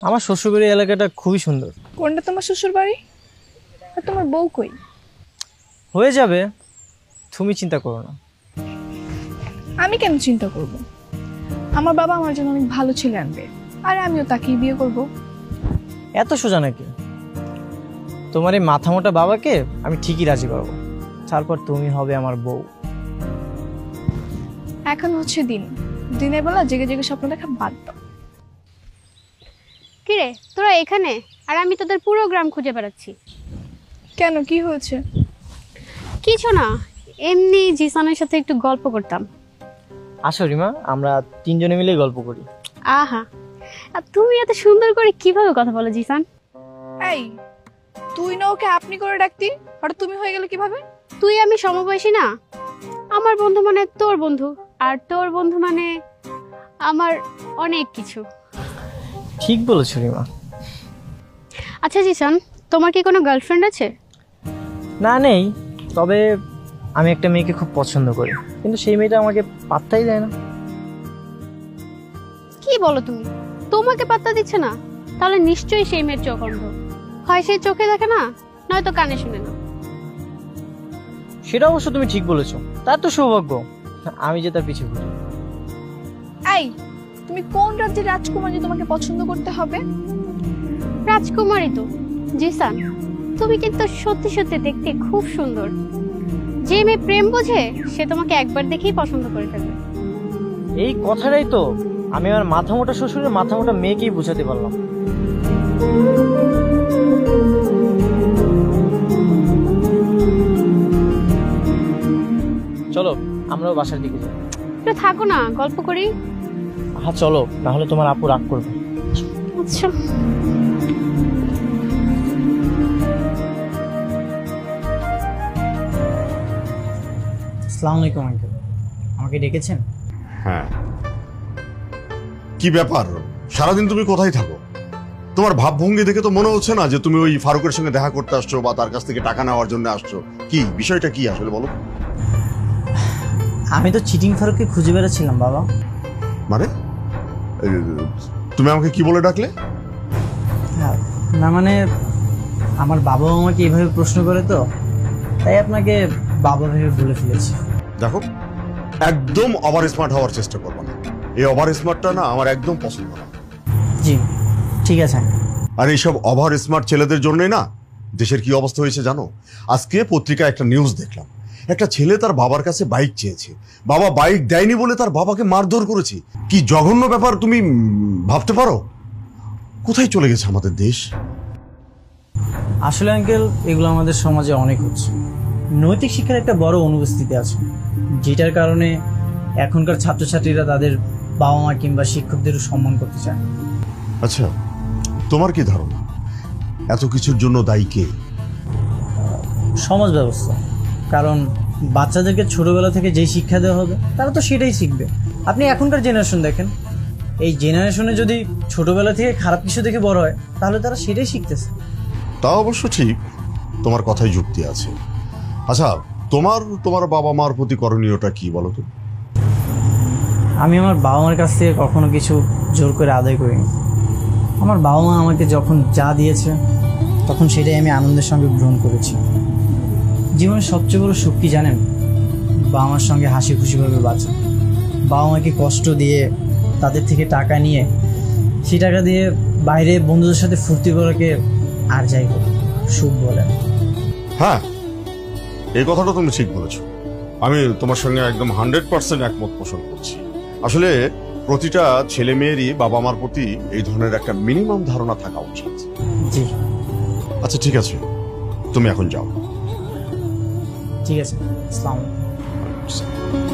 আমার শ্বশুরবাড়ি এলাকাটা খুবই সুন্দর। কোনটা তোমার শ্বশুর বাড়ি? আর তোমার বউ কই? হয়ে যাবে, তুমি চিন্তা করো না। আমি কেন চিন্তা করব? আমার বাবা আমার জন্য অনেক ভালো ছেলে আনবে, আর আমিও তাকেই বিয়ে করব। এত সোজা নাকি? তোমার এই মাথা মোটা বাবাকে আমি ঠিকই রাজি করবো, তারপর তুমি হবে আমার বউ। এখন হচ্ছে দিনের বেলা জেগে জেগে স্বপ্ন দেখা বাদ দাও। কিরে তোরা এখানে, আর আমি তোদের পুরো গ্রাম খুঁজে বেড়াচ্ছি। কেন, কি হয়েছে? কিছু না, এমনি জিসানের সাথে একটু গল্প করতাম। আসো রিমা, আমরা তিনজনে মিলেই গল্প করি। আহা, আর তুমি এত সুন্দর করে কিভাবে কথা বলো জিসান? এই, তুই না ওকে আপনি করে ডাকতি, হঠাৎ তুমি হয়ে গেলে কিভাবে? তুই আমি সমবয়সী না? আমার বন্ধু মানে তোর বন্ধু, আর তোর বন্ধু মানে আমার অনেক কিছু। ঠিক বলেছো রিমা। আচ্ছা জিসান, তোমার কি কোনো গার্লফ্রেন্ড আছে? না, নেই। তবে আমি একটা মেয়েকে খুব পছন্দ করি, কিন্তু সেই মেয়েটা আমাকে পাত্তাই দেয় না। কি বলো তুমি? তোমাকে পাত্তা দিচ্ছে না? তাহলে নিশ্চয়ই সেই মেয়ের চোখ অন্ধ। হয় সে চোখে দেখে না, নয়তো কানে শুনে না। সেটা অবশ্য তুমি ঠিক বলেছো, তার তো সৌভাগ্য আমি যে তার পিছু ঘুরি। এই, তুমি কোন রাজ্যের রাজকুমার যে তোমাকে পছন্দ করতে হবে? রাজকুমারী তো। জিসান, তুমি কিন্তু সত্যি সত্যি দেখতে খুব সুন্দর। যে মেয়ে প্রেম বোঝে সে তোমাকে একবার দেখেই পছন্দ করে ফেলবে। এই কথাটাই তো আমি আমার মাথা মোটা শ্বশুরের মাথা মোটা মেয়েকেই বুঝাতে পারলাম। চলো আমরাও বাসার দিকে যাই। একটু থাকো না, গল্প করি। হ্যাঁ চলো, নাহলে তোমার আপু রাগ করবে। আচ্ছা। আসসালামু আলাইকুম আঙ্কেল, আমাকে ডেকেছেন? হ্যাঁ, কি ব্যাপার? সারাদিন তুমি কোথায় থাকো? তোমার ভাবভঙ্গি দেখে তো মনে হচ্ছে না যে তুমি ওই ফারুকের সঙ্গে দেখা করতে আসছো বা তার কাছ থেকে টাকা নেওয়ার জন্য আসছো। কি বিষয়টা কি আসলে বলো? আমি তো চিটিং ফারুককে খুঁজে বেড়াচ্ছিলাম বাবা। মানে তুমি আমাকে কি বলে ডাকলে? না মানে আমার বাবা আমাকে এইভাবে প্রশ্ন করে তো, তাই আপনাকে বাবা ভেবে বলে ফেলেছি। দেখো, একদম ওভার স্মার্ট হওয়ার চেষ্টা করবো না। এই ওভার স্মার্টটা না আমার একদম পছন্দ না। জি ঠিক আছে। আর এইসব ওভার স্মার্ট ছেলেদের জন্যই না দেশের কি অবস্থা হয়েছে জানো? আজকে পত্রিকায় একটা নিউজ দেখলাম, একটা ছেলে তার বাবার কাছে বাইক চেয়েছে, বাবা বাইক দেয়নি বলে তার বাবাকে মারধর করেছে। কি জঘন্য ব্যাপার, তুমি ভাবতে পারো? কোথায় চলে গেছে আমাদের দেশ? আসলে আঙ্কেল, এগুলো আমাদের সমাজে অনেক হচ্ছে। নৈতিক শিক্ষার একটা বড় অনুপস্থিতি আছে, যেটার কারণে এখনকার ছাত্রছাত্রীরা তাদের বাবা মা কিংবা শিক্ষকদেরও সম্মান করতে চায়। আচ্ছা, তোমার কি ধারণা এত কিছুর জন্য দায়ী কে? সমাজ ব্যবস্থা। কারণ বাচ্চাদেরকে ছোটবেলা থেকে যেই শিক্ষা দেওয়া হবে তারা তো সেটাই শিখবে। আপনি এখনকার জেনারেশন দেখেন, এই জেনারেশনে যদি ছোটবেলা থেকে খারাপ কিছু দেখে বড় হয় তাহলে তারা সেটাই শিখতেছে। তা অবশ্য ঠিক, তোমার কথাই যুক্তি আছে। আচ্ছা, তোমার বাবা মার প্রতি করণীয়টা কি বলো তো? আমি আমার বাবা মার কাছ থেকে কখনো কিছু জোর করে আদায় করিনি। আমার বাবা মা আমাকে যখন যা দিয়েছে তখন সেটাই আমি আনন্দের সঙ্গে গ্রহণ করেছি। জীবনের সবচেয়ে বড় সুখ কি জানেন? বাবা মার সঙ্গে হাসি খুশিভাবে বাঁচা। বাবা মাকে কষ্ট দিয়ে তাদের থেকে টাকা নিয়ে সেই টাকা দিয়ে বাইরে বন্ধুদের সাথে ফুর্তি করাকে আর যাই হোক সুখ বলে। হ্যাঁ, এই কথাটা তুমি ঠিক বলেছো। আমি তোমার সঙ্গে একদম 100% একমত পোষণ করছি। আসলে প্রতিটা ছেলে মেয়েরই বাবা মার প্রতি এই ধরনের একটা মিনিমাম ধারণা থাকা উচিত। জি আচ্ছা ঠিক আছে, তুমি এখন যাও। ঠিক আছে, আসসালামু আলাইকুম।